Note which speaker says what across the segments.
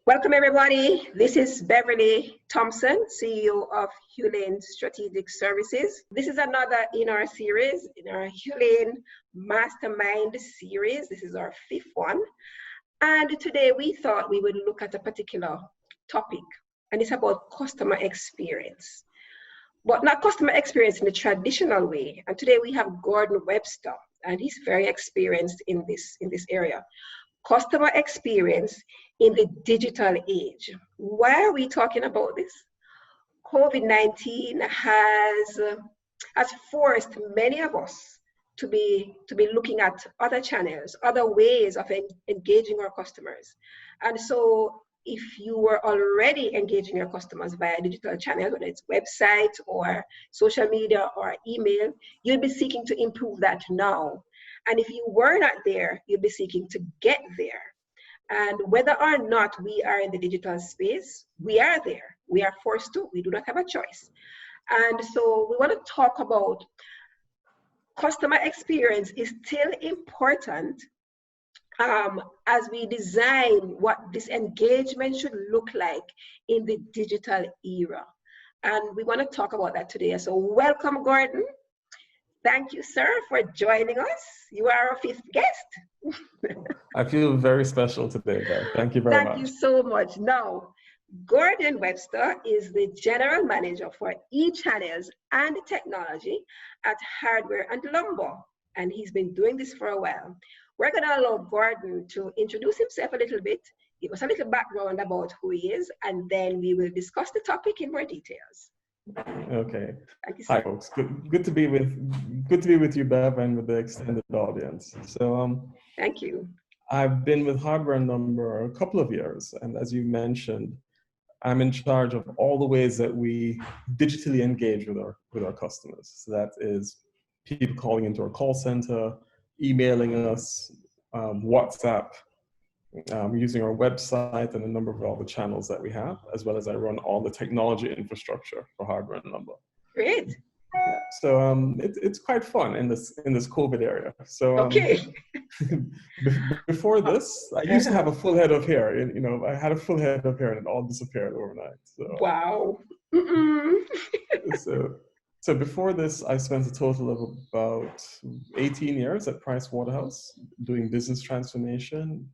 Speaker 1: Welcome everybody. This is Beverly Thompson, CEO of Hulane Strategic Services. This is another in our series, in our Hulane Mastermind series. This is our fifth one. And today we thought we would look at a particular topic, and it's about customer experience. But not customer experience in the traditional way. And today we have Gordon Webster, and he's very experienced in this area. Customer experience in the digital age. Why are we talking about this? COVID-19 has forced many of us to be looking at other channels, other ways of engaging our customers. And so if you were already engaging your customers via digital channels, whether it's website or social media or email, you'll be seeking to improve that now. And if you were not there, you'll be seeking to get there. And whether or not we are in the digital space, we are there. We are forced to. We do not have a choice. And so we want to talk about customer experience is still important as we design what this engagement should look like in the digital era. And we want to talk about that today. So welcome, Gordon. Thank you, sir, for joining us. You are our fifth guest.
Speaker 2: I feel very special today, Bev. Thank you very much.
Speaker 1: Thank you so much. Now, Gordon Webster is the General Manager for eChannels and Technology at Hardware and Lumber, and he's been doing this for a while. We're going to allow Gordon to introduce himself a little bit, give us a little background about who he is, and then we will discuss the topic in more details.
Speaker 2: Okay.
Speaker 1: Thank you,
Speaker 2: hi, folks. Good to be with you, Bev, and with the extended audience. So,
Speaker 1: thank you.
Speaker 2: I've been with Hardware and Lumber a couple of years, and as you mentioned, I'm in charge of all the ways that we digitally engage with our customers. So that is people calling into our call center, emailing us, WhatsApp, using our website and a number of all the channels that we have, as well as I run all the technology infrastructure for Hardware and Lumber.
Speaker 1: Great.
Speaker 2: So it's quite fun in this COVID area. So
Speaker 1: okay.
Speaker 2: Before this, I used to have a full head of hair. You know, I had a full head of hair and it all disappeared overnight. So,
Speaker 1: wow.
Speaker 2: So before this, I spent a total of about 18 years at Price Waterhouse doing business transformation,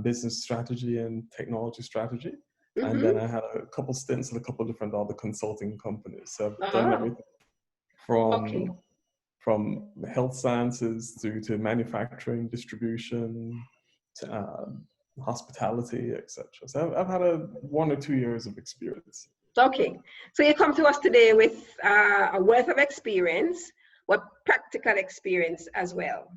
Speaker 2: business strategy and technology strategy. And then I had a couple stints at a couple of different other consulting companies. So I've done everything from health sciences to manufacturing, distribution, to, hospitality, etc. So I've had 1 or 2 years of experience.
Speaker 1: Okay, so you come to us today with a wealth of experience, but practical experience as well.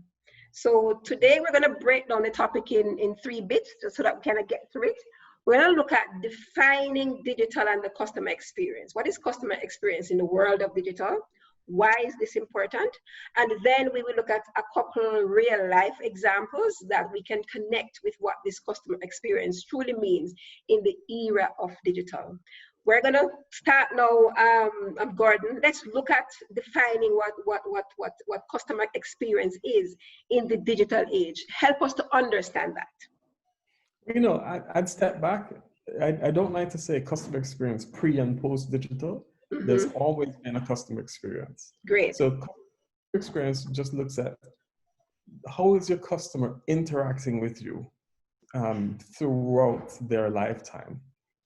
Speaker 1: So today we're going to break down the topic in 3 bits, just so that we kind of get through it. We're going to look at defining digital and the customer experience. What is customer experience in the world of digital? Why is this important? And then we will look at a couple real life examples that we can connect with what this customer experience truly means in the era of digital. We're going to start now, Gordon. Let's look at defining what customer experience is in the digital age. Help us to understand that.
Speaker 2: You know, I'd step back. I don't like to say customer experience pre and post digital. There's always been a customer experience.
Speaker 1: Great.
Speaker 2: So customer experience just looks at how is your customer interacting with you throughout their lifetime.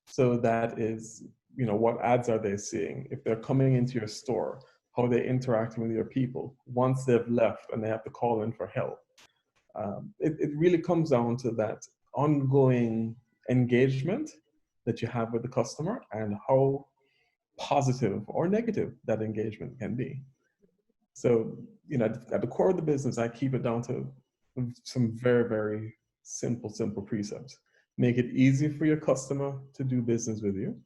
Speaker 2: So that is, you know, what ads are they seeing? If they're coming into your store, how are they interacting with your people? Once they've left and they have to call in for help. It really comes down to that ongoing engagement that you have with the customer and how positive or negative that engagement can be. So, you know, at the core of the business, I keep it down to some very, very simple precepts. Make it easy for your customer to do business with you,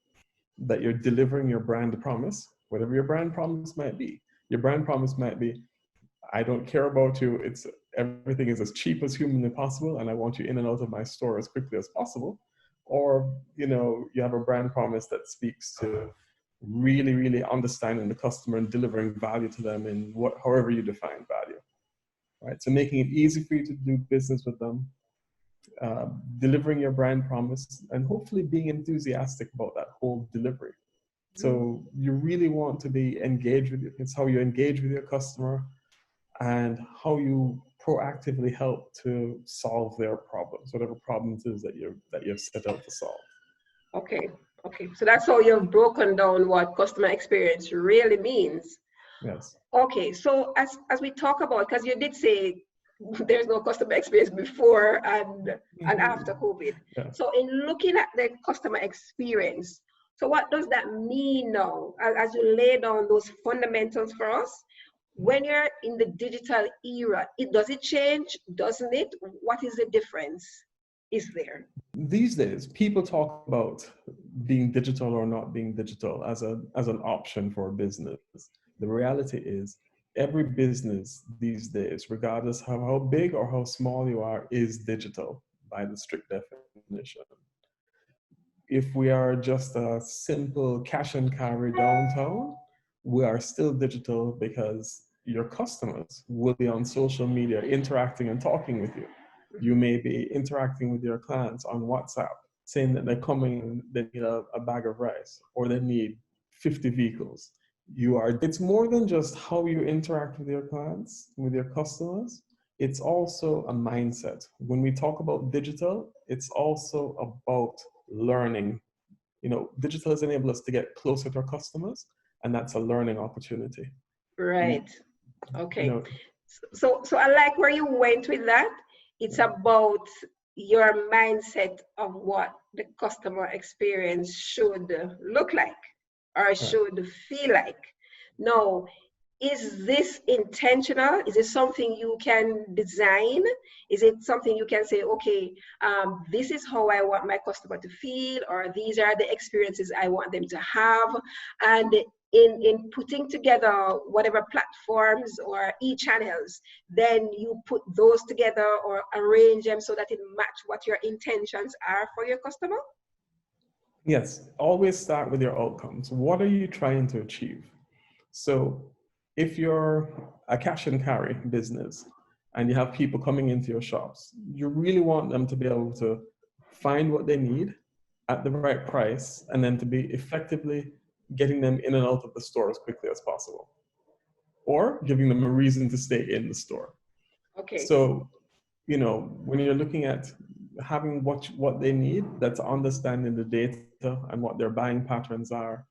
Speaker 2: that you're delivering your brand promise, whatever your brand promise might be. Your brand promise might be, I don't care about you, everything is as cheap as humanly possible, and I want you in and out of my store as quickly as possible. Or, you know, you have a brand promise that speaks to really, really understanding the customer and delivering value to them in however you define value, right? So making it easy for you to do business with them, delivering your brand promise, and hopefully being enthusiastic about that whole delivery. So you really want to be engaged with it. It's how you engage with your customer and how you proactively help to solve their problems, whatever problems it is that you've set out to solve.
Speaker 1: Okay. Okay. So that's how you've broken down what customer experience really means.
Speaker 2: Yes.
Speaker 1: Okay. So as we talk about, because you did say there's no customer experience before and after COVID.
Speaker 2: Yeah.
Speaker 1: So in looking at the customer experience, so what does that mean now? As you lay down those fundamentals for us, when you're in the digital era, does it change? Doesn't it? What is the difference? Is there?
Speaker 2: These days, people talk about being digital or not being digital as an option for a business. The reality is, every business these days, regardless of how big or how small you are, is digital by the strict definition. If we are just a simple cash and carry downtown, we are still digital because your customers will be on social media interacting and talking with you. You may be interacting with your clients on WhatsApp, saying that they're coming and they need a bag of rice or they need 50 vehicles. It's more than just how you interact with your clients, with your customers. It's also a mindset. When we talk about digital, it's also about learning. Digital has enabled us to get closer to our customers, and that's a learning opportunity.
Speaker 1: Right. Okay. So I like where you went with that. It's about your mindset of what the customer experience should look like or should feel like. Now, is this intentional? Is it something you can design? Is it something you can say, okay, this is how I want my customer to feel, or these are the experiences I want them to have? And in putting together whatever platforms or e-channels, then you put those together or arrange them so that it match what your intentions are for your customer?
Speaker 2: Yes, always start with your outcomes. What are you trying to achieve? So if you're a cash and carry business and you have people coming into your shops, you really want them to be able to find what they need at the right price and then to be effectively getting them in and out of the store as quickly as possible, or giving them a reason to stay in the store.
Speaker 1: Okay.
Speaker 2: So, when you're looking at having what they need, that's understanding the data and what their buying patterns are,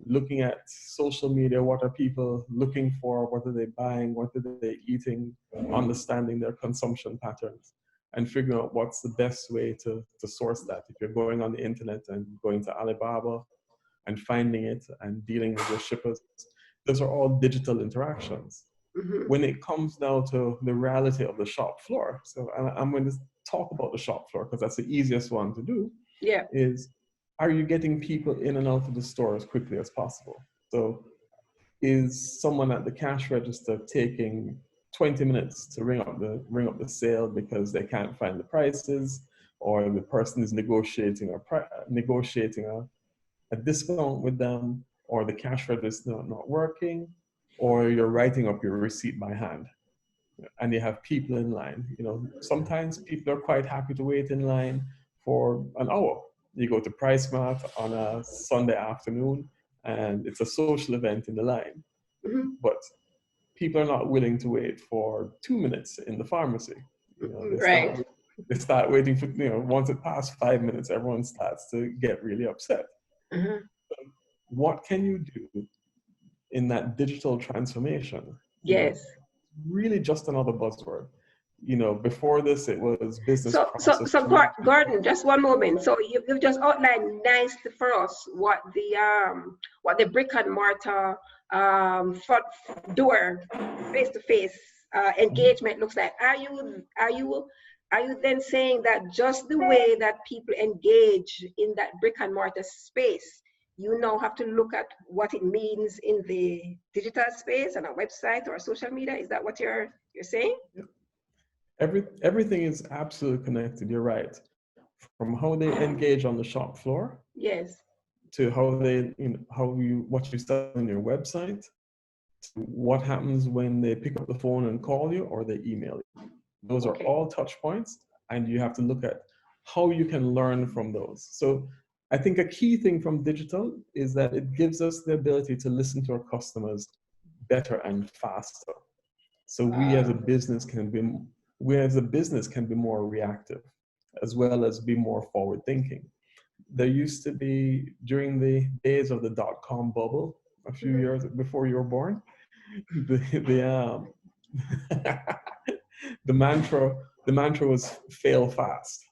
Speaker 2: looking at social media, what are people looking for, what are they buying, what are they eating, understanding their consumption patterns, and figuring out what's the best way to source that. If you're going on the internet and going to Alibaba and finding it and dealing with your shippers, those are all digital interactions. When it comes down to the reality of the shop floor, so I'm going to talk about the shop floor because that's the easiest one to do, is are you getting people in and out of the store as quickly as possible? So is someone at the cash register taking 20 minutes to ring up the sale because they can't find the prices, or the person is negotiating a discount with them, or the cash register not working, or you're writing up your receipt by hand and you have people in line? Sometimes people are quite happy to wait in line for an hour. You go to PriceMart on a Sunday afternoon and it's a social event in the line. But people are not willing to wait for 2 minutes in the pharmacy. They start waiting for, once it passed 5 minutes, everyone starts to get really upset. What can you do in that digital transformation?
Speaker 1: Yes.
Speaker 2: Really just another buzzword. Before this, it was business
Speaker 1: process. So Gordon, just one moment. So you've just outlined nicely for us what the brick and mortar front door face-to-face engagement looks like. Are you then saying that just the way that people engage in that brick and mortar space, you now have to look at what it means in the digital space and a website or social media? Is that what you're saying?
Speaker 2: Yeah. Everything is absolutely connected. You're right. From how they engage on the shop floor,
Speaker 1: yes,
Speaker 2: to how they, what you sell on your website, to what happens when they pick up the phone and call you or they email you. Those are all touch points, and you have to look at how you can learn from those. So I think a key thing from digital is that it gives us the ability to listen to our customers better and faster. So we as a business can be more reactive as well as be more forward thinking. There used to be, during the days of the dot-com bubble a few years before you were born, the the mantra was fail fast.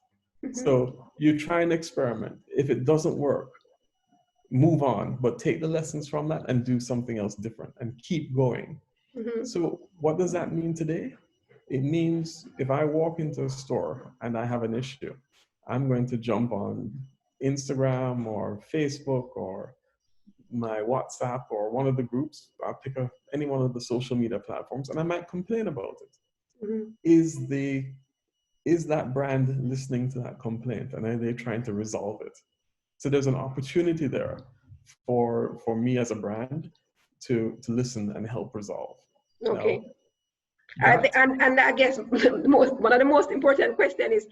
Speaker 2: So you try and experiment. If it doesn't work, move on, but take the lessons from that and do something else different and keep going. So what does that mean today? It means if I walk into a store and I have an issue, I'm going to jump on Instagram or Facebook or my WhatsApp or one of the groups. I'll pick up any one of the social media platforms and I might complain about it. Is that brand listening to that complaint, and are they trying to resolve it? So there's an opportunity there for me as a brand to listen and help resolve.
Speaker 1: Okay.
Speaker 2: Now,
Speaker 1: And I guess one of the most important questions is,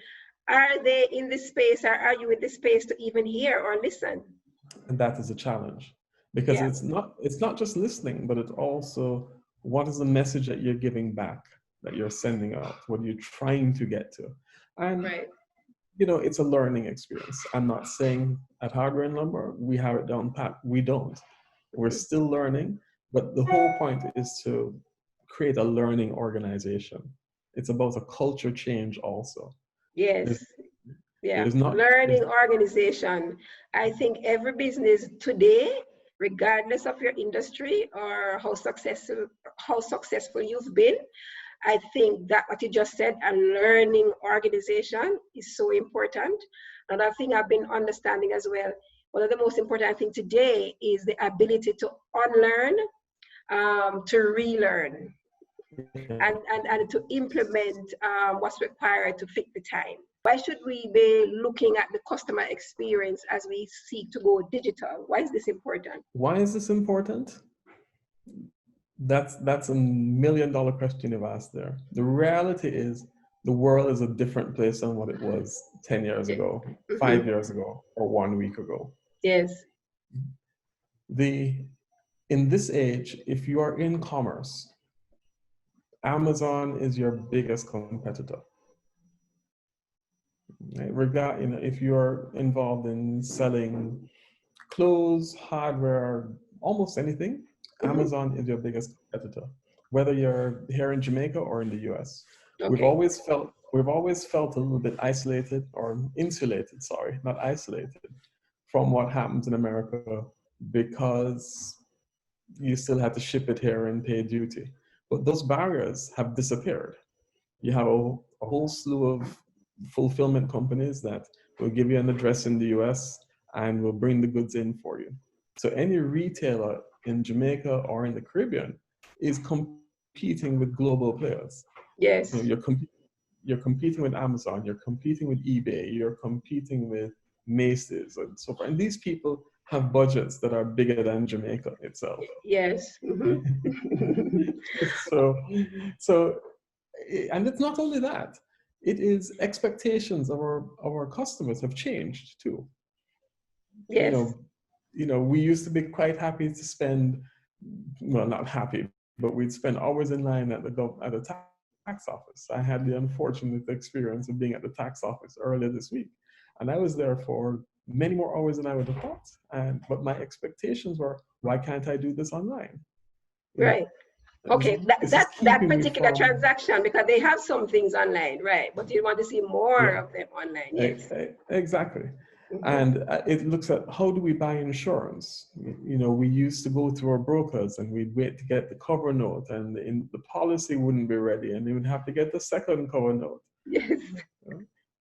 Speaker 1: are they in this space, or are you in this space to even hear or listen?
Speaker 2: And that is a challenge, because it's not just listening, but it's also what is the message that you're giving back, that you're sending out, what you're trying to get to. And it's a learning experience. I'm not saying at Hardware and Lumber we have it down pat. We don't. We're still learning, but the whole point is to create a learning organization. It's about a culture change also.
Speaker 1: Yes. Learning organization. I think every business today, regardless of your industry or how successful you've been, I think that what you just said, a learning organization, is so important. Another thing I've been understanding as well, one of the most important things today is the ability to unlearn, to relearn, and to implement what's required to fit the time. Why should we be looking at the customer experience as we seek to go digital? Why is this important?
Speaker 2: Why is this important? That's $1 million question you've asked there. The reality is the world is a different place than what it was 10 years ago, 5 years ago, or 1 week ago.
Speaker 1: Yes.
Speaker 2: In this age, if you are in commerce, Amazon is your biggest competitor. If you're involved in selling clothes, hardware, almost anything, Amazon is your biggest competitor, whether you're here in Jamaica or in the US. Okay. We've always felt a little bit isolated, or insulated, sorry, not isolated, from what happens in America, because you still have to ship it here and pay duty. But those barriers have disappeared. You have a whole slew of fulfillment companies that will give you an address in the US and will bring the goods in for you. So any retailer in Jamaica or in the Caribbean is competing with global players.
Speaker 1: Yes.
Speaker 2: You're competing with Amazon, you're competing with eBay, you're competing with Macy's and so forth. And these people have budgets that are bigger than Jamaica itself.
Speaker 1: Yes.
Speaker 2: So, and it's not only that, it is expectations of our customers have changed too.
Speaker 1: Yes.
Speaker 2: We used to be quite happy to spend, well, not happy, but we'd spend hours in line at the tax office. I had the unfortunate experience of being at the tax office earlier this week, and I was there for many more hours than I would have thought. But my expectations were, why can't I do this online?
Speaker 1: Right. Okay, that particular transaction, because they have some things online, right? But you want to see more of them online, yes.
Speaker 2: Exactly. And it looks at, how do we buy insurance? We used to go to our brokers and we'd wait to get the cover note, and the policy wouldn't be ready, and you would have to get the second cover note.
Speaker 1: Yes.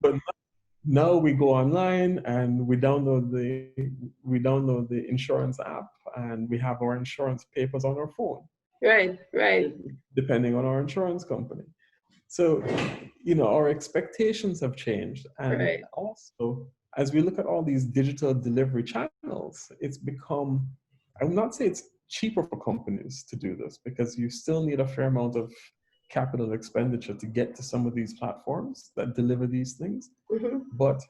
Speaker 2: But now we go online and we download the insurance app, and we have our insurance papers on our phone.
Speaker 1: Right.
Speaker 2: Depending on our insurance company. So, our expectations have changed. And also, as we look at all these digital delivery channels, it's become, I would not say it's cheaper for companies to do this, because you still need a fair amount of capital expenditure to get to some of these platforms that deliver these things,
Speaker 1: Mm-hmm.
Speaker 2: but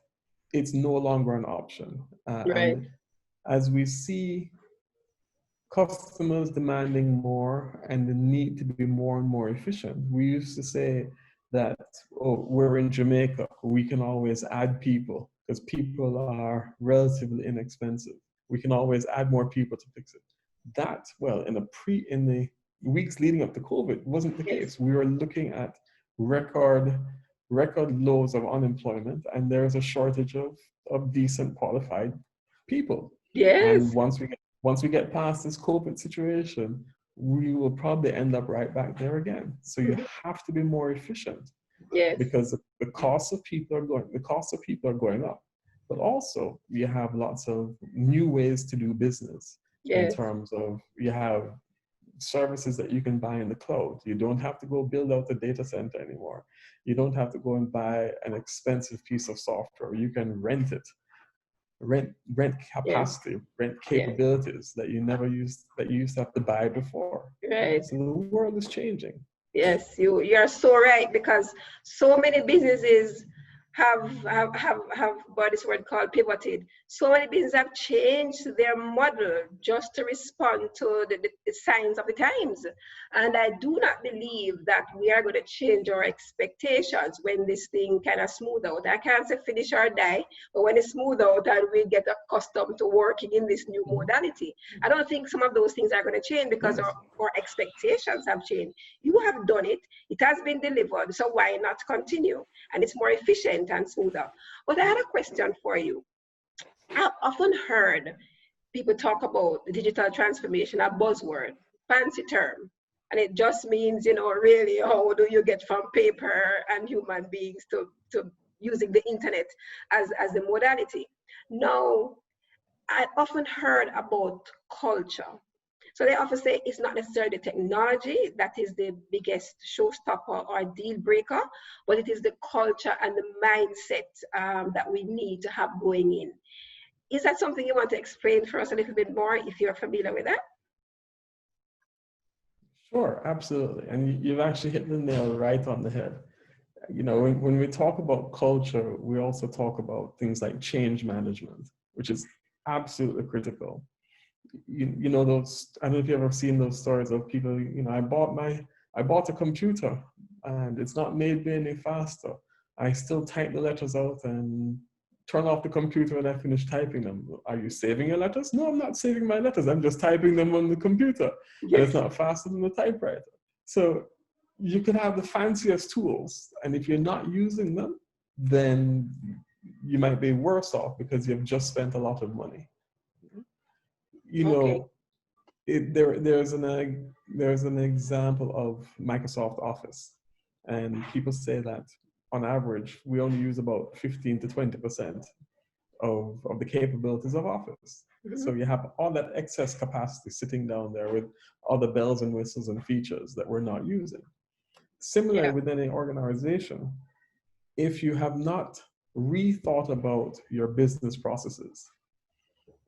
Speaker 2: it's no longer an option.
Speaker 1: Right.
Speaker 2: And as we see customers demanding more and the need to be more and more efficient, we used to say that, oh, we're in Jamaica, we can always add people because people are relatively inexpensive. We can always add more people to fix it. That, well, in the weeks leading up to COVID, wasn't the
Speaker 1: Yes.
Speaker 2: case. We were looking at record lows of unemployment, and there's a shortage of decent qualified people. And
Speaker 1: Yes.
Speaker 2: once we get past this COVID situation, we will probably end up right back there again. So you
Speaker 1: Mm-hmm.
Speaker 2: have to be more efficient
Speaker 1: Yes.
Speaker 2: because the costs of people are going up. But also you have lots of new ways to do business in
Speaker 1: Yes.
Speaker 2: terms of you have services that you can buy in the cloud. You don't have to go build out the data center anymore. You don't have to go and buy an expensive piece of software. You can rent it. Rent
Speaker 1: Yes.
Speaker 2: capacity, rent
Speaker 1: Yes.
Speaker 2: capabilities that you used to have to buy before.
Speaker 1: Right.
Speaker 2: So the world is changing.
Speaker 1: Yes, you are so right, because so many businesses have what this word called pivoted. So many businesses have changed their model just to respond to the signs of the times. And I do not believe that we are going to change our expectations when this thing kind of smooth out. I can't say finish or die, but when it's smooth out and we get accustomed to working in this new modality, I don't think some of those things are going to change because
Speaker 2: Yes.
Speaker 1: our expectations have changed. You have done it, it has been delivered, so why not continue? And it's more efficient and smoother. But I had a question for you. I've often heard people talk about the digital transformation, a buzzword, fancy term. And it just means, really, how do you get from paper and human beings to using the internet as the modality? Now, I often heard about culture. So they often say it's not necessarily the technology that is the biggest showstopper or deal breaker, but it is the culture and the mindset that we need to have going in. Is that something you want to explain for us a little bit more if you're familiar with that?
Speaker 2: Sure, absolutely. And you've actually hit the nail right on the head. When we talk about culture, we also talk about things like change management, which is absolutely critical. You know those, I don't know if you've ever seen those stories of people, I bought a computer and it's not made me any faster. I still type the letters out and turn off the computer when I finish typing them. Are you saving your letters? No, I'm not saving my letters. I'm just typing them on the computer, and it's
Speaker 1: Yes.
Speaker 2: not faster than the typewriter. So you can have the fanciest tools, and if you're not using them, then you might be worse off because you've just spent a lot of money. You
Speaker 1: Okay.
Speaker 2: know, there's an example of Microsoft Office, and people say that on average we only use about 15 to 20% of the capabilities of Office.
Speaker 1: Mm-hmm.
Speaker 2: So you have all that excess capacity sitting down there with all the bells and whistles and features that we're not using. Similarly,
Speaker 1: Yeah.
Speaker 2: within an organization, if you have not rethought about your business processes,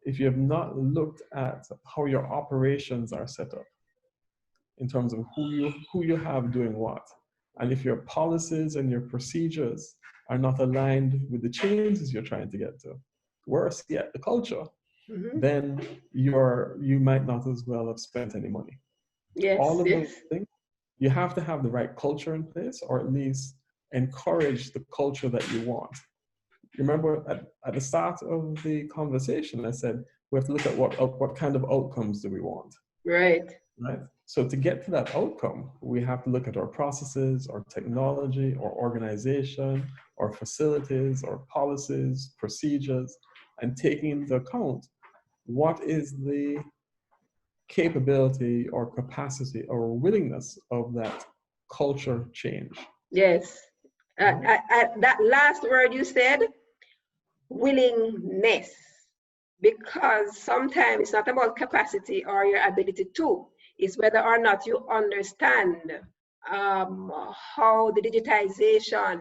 Speaker 2: if you have not looked at how your operations are set up in terms of who you have doing what, and if your policies and your procedures are not aligned with the changes you're trying to get to, worse yet, the culture,
Speaker 1: Mm-hmm.
Speaker 2: then you might not as well have spent any money.
Speaker 1: Yes.
Speaker 2: All of
Speaker 1: Yes.
Speaker 2: those things, you have to have the right culture in place, or at least encourage the culture that you want. Remember at the start of the conversation, I said we have to look at what kind of outcomes do we want,
Speaker 1: Right.
Speaker 2: right? So to get to that outcome, we have to look at our processes, our technology, our organization, our facilities, our policies, procedures, and taking into account what is the capability or capacity or willingness of that culture change.
Speaker 1: Yes.
Speaker 2: Right?
Speaker 1: That last word you said, willingness, because sometimes it's not about capacity or your ability to, it's whether or not you understand how the digitization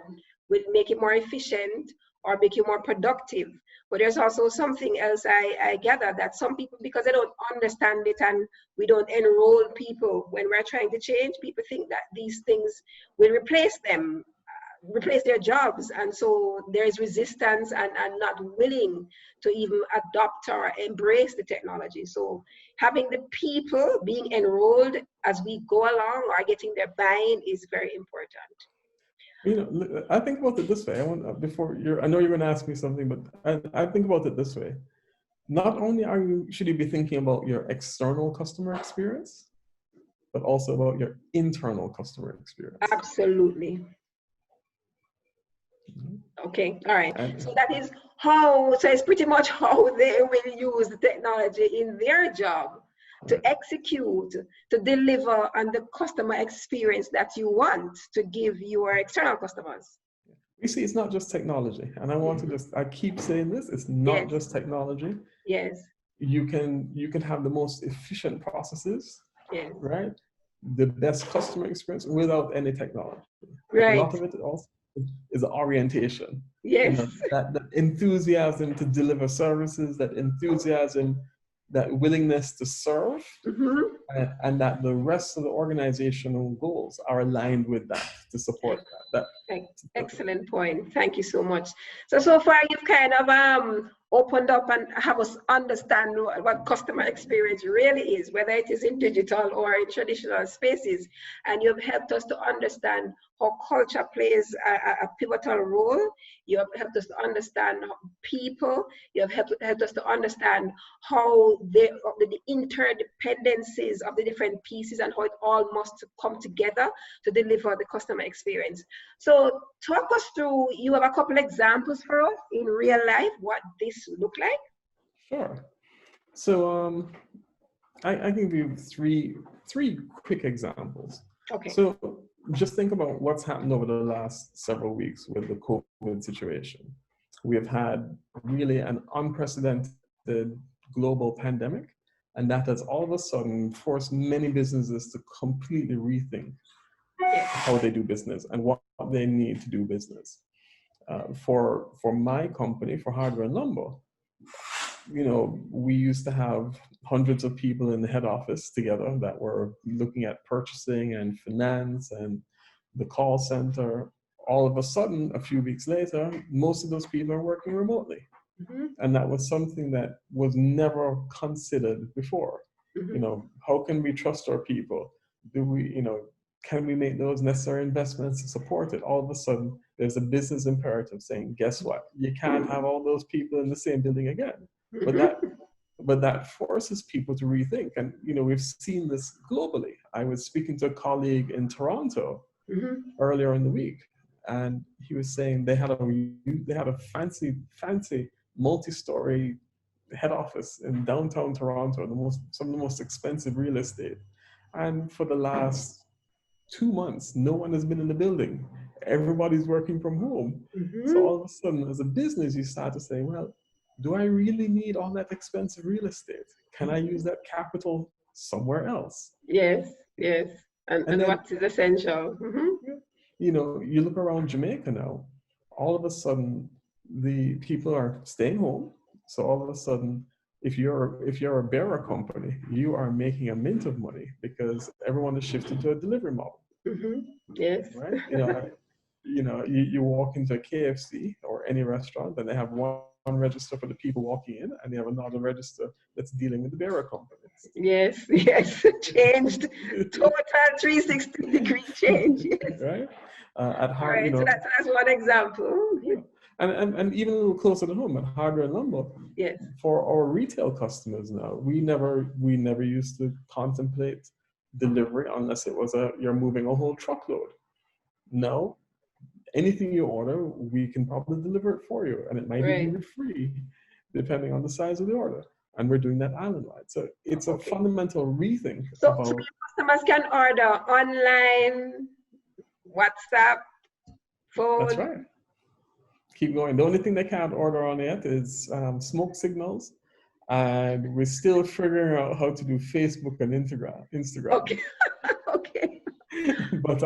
Speaker 1: will make it more efficient, or make you more productive. But there's also something else I gather, that some people, because they don't understand it and we don't enroll people when we're trying to change, people think that these things will replace them, replace their jobs. And so there is resistance and not willing to even adopt or embrace the technology. So having the people being enrolled as we go along or getting their buy-in is very important.
Speaker 2: You know, I think about it this way. I know you're going to ask me something, but I think about it this way. Not only should you be thinking about your external customer experience, but also about your internal customer experience.
Speaker 1: Absolutely.
Speaker 2: Mm-hmm.
Speaker 1: Okay, all right. So that is so it's pretty much how they will use the technology in their job to execute, to deliver on the customer experience that you want to give your external customers.
Speaker 2: You see, it's not just technology. And I keep saying this, it's not just technology.
Speaker 1: Yes.
Speaker 2: You can have the most efficient processes,
Speaker 1: yes.
Speaker 2: right? The best customer experience without any technology.
Speaker 1: Right.
Speaker 2: A lot of it also is orientation.
Speaker 1: Yes.
Speaker 2: You know, that enthusiasm to deliver services, that enthusiasm, that willingness to serve, and that the rest of the organizational goals are aligned with that to support that.
Speaker 1: Excellent point. Thank you so much. So far you've kind of opened up and have us understand what customer experience really is, whether it is in digital or in traditional spaces. And you've helped us to understand how culture plays a pivotal role. You have helped us to understand people. You have helped us to understand how the interdependencies of the different pieces and how it all must come together to deliver the customer experience. So talk us through, you have a couple examples for us in real life, what this look like?
Speaker 2: Sure. So I can give you three quick examples.
Speaker 1: Okay.
Speaker 2: So just think about what's happened over the last several weeks with the COVID situation. We have had really an unprecedented global pandemic, and that has all of a sudden forced many businesses to completely rethink how they do business and what they need to do business. For my company, for Hardware and Lumber, you know, we used to have hundreds of people in the head office together that were looking at purchasing and finance and the call center. All of a sudden, a few weeks later, most of those people are working remotely. And that was something that was never considered before. You know, how can we trust our people? Can we make those necessary investments to support it? All of a sudden, there's a business imperative saying, guess what? You can't have all those people in the same building again. But that forces people to rethink. And, you know, we've seen this globally. I was speaking to a colleague in Toronto earlier in the week, and he was saying they had a fancy multi-story head office in downtown Toronto, some of the most expensive real estate. And for the last 2 months, no one has been in the building. Everybody's working from home. So all of a sudden, as a business, you start to say, well, do I really need all that expensive real estate? Can I use that capital somewhere else?
Speaker 1: Yes. And then, what is essential?
Speaker 2: You know, you look around Jamaica now, all of a sudden, the people are staying home. So all of a sudden, if you're a bearer company, you are making a mint of money because everyone is shifting to a delivery model.
Speaker 1: Yes.
Speaker 2: Right? You walk into a KFC or any restaurant, and they have one register for the people walking in, and they have another register that's dealing with the bearer companies.
Speaker 1: Yes. Changed. Total 360-degree change. Yes.
Speaker 2: Right? So
Speaker 1: that's one example.
Speaker 2: Yeah. And even a little closer to home, at Hardware and Lumber, for our retail customers now, we never used to contemplate delivery unless it was you're moving a whole truckload. Now, anything you order, we can probably deliver it for you, and it might even be free, depending on the size of the order. And we're doing that island-wide. So it's a fundamental rethink.
Speaker 1: So customers can order online, WhatsApp, phone.
Speaker 2: That's right. Keep going. The only thing they can't order on yet is smoke signals, and we're still figuring out how to do Facebook and Instagram.
Speaker 1: Okay.
Speaker 2: But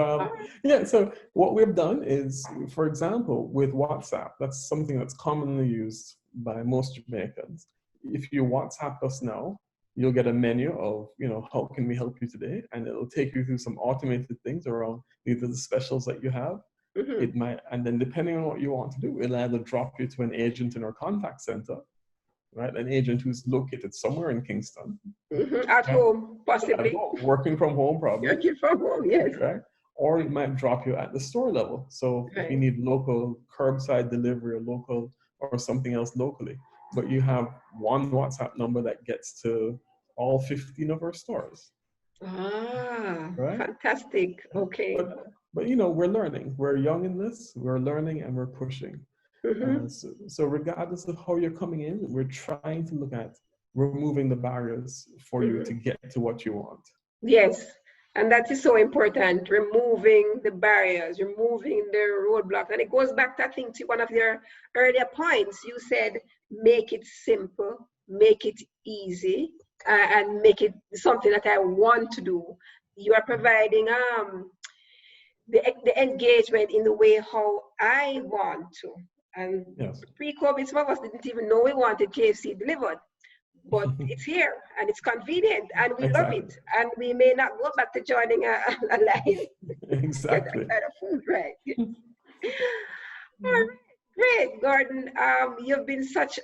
Speaker 2: yeah, so what we've done is, for example, with WhatsApp, that's something that's commonly used by most Jamaicans. If you WhatsApp us now, you'll get a menu of, how can we help you today? And it'll take you through some automated things around either the specials that you have. It might, and then depending on what you want to do, it'll either drop you to an agent in our contact center, right? An agent who's located somewhere in Kingston.
Speaker 1: At home, possibly.
Speaker 2: At home, working from home, probably.
Speaker 1: Working from home, yes.
Speaker 2: Right? Or it might drop you at the store level. So if you need local curbside delivery or something else locally, but you have one WhatsApp number that gets to all 15 of our stores. Right?
Speaker 1: Fantastic. Okay.
Speaker 2: But we're learning. We're young in this. We're learning and we're pushing. So regardless of how you're coming in, we're trying to look at removing the barriers for you to get to what you want.
Speaker 1: Yes, and that is so important, removing the barriers, removing the roadblocks. And it goes back to, I think, to one of your earlier points. You said, make it simple, make it easy, and make it something that I want to do. You are providing the engagement in the way how I want to. And pre-COVID, some of us didn't even know we wanted KFC delivered. But it's here and it's convenient and we love it. And we may not go back to joining a line.
Speaker 2: Exactly.
Speaker 1: Get that kind of food, right? All right, great, Gordon. You've been such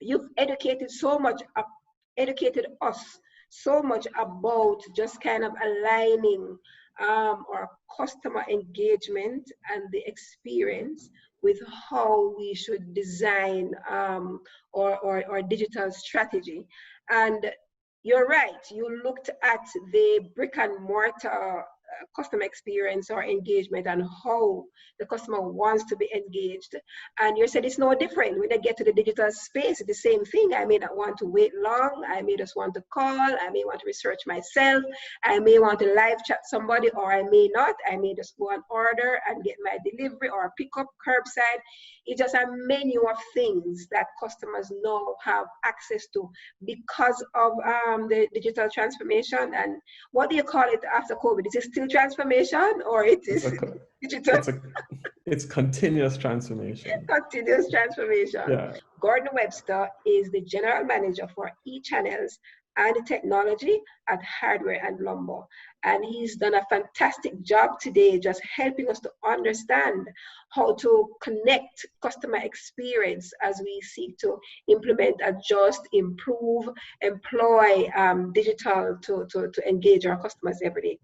Speaker 1: you've educated us so much about just kind of aligning our customer engagement and the experience with how we should design our digital strategy. And you're right, you looked at the brick and mortar customer experience or engagement and how the customer wants to be engaged. And you said it's no different when I get to the digital space. It's the same thing. I may not want to wait long. I may just want to call. I may want to research myself. I may want to live chat somebody, or I may not. I may just go and order and get my delivery or pick up curbside. It's just a menu of things that customers now have access to because of the digital transformation. And what do you call it after COVID? Is it still transformation, or it is digital?
Speaker 2: It's continuous transformation.
Speaker 1: Continuous transformation.
Speaker 2: Yeah.
Speaker 1: Gordon Webster is the general manager for eChannels and technology at Hardware and Lumber. And he's done a fantastic job today just helping us to understand how to connect customer experience as we seek to implement, adjust, improve, employ digital to engage our customers every day.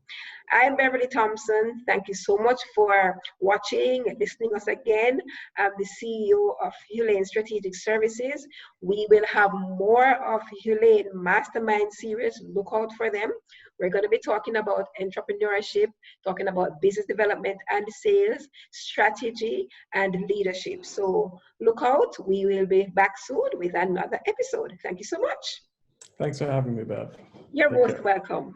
Speaker 1: I'm Beverly Thompson. Thank you so much for watching and listening to us again. I'm the CEO of Hulane Strategic Services. We will have more of Hulane Mastermind series. Look out for them. We're going to be talking about entrepreneurship, talking about business development and sales, strategy, and leadership. So look out. We will be back soon with another episode. Thank you so much.
Speaker 2: Thanks for having me, Bev.
Speaker 1: You're most welcome.